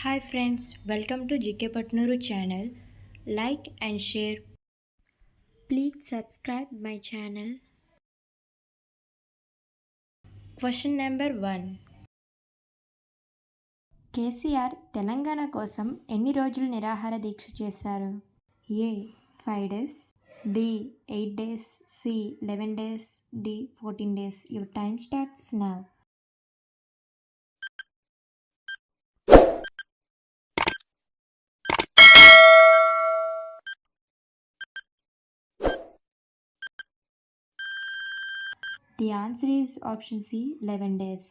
Hi friends, welcome to GK Patnuru channel. Like and share. Please subscribe my channel. Question number 1. KCR Telangana కోసం ఎన్ని రోజులు నిరాహార దీక్ష చేశారు? ఏ 5 days, B 8 days, C 11 days, D 14 days. Your time starts now. The answer is option C 11 days.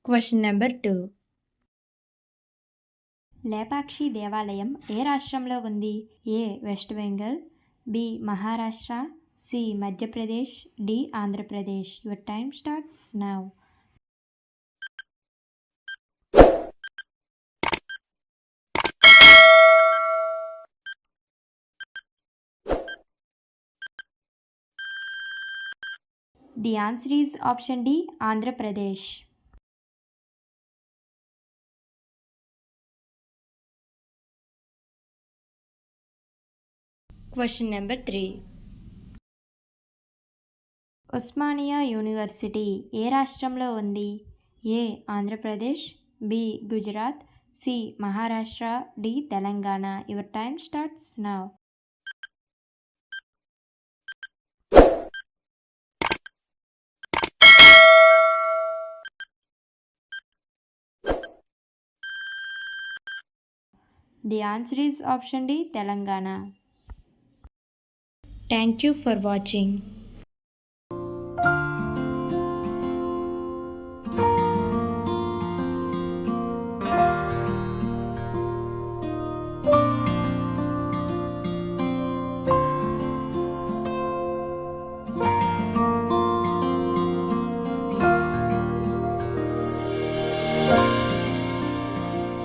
Question number 2. Lepakshi దేవాలయం ఏ రాష్ట్రంలో ఉంది? A West Bengal, B Maharashtra, C Madhya Pradesh, D Andhra Pradesh. Your time starts now. The answer is option D Andhra Pradesh. Question number 3. Osmania university ఏ రాష్ట్రంలో ఉంది? A Andhra Pradesh, B Gujarat, C Maharashtra, D Telangana. Your time starts now. The answer is option D, Telangana. Thank you for watching.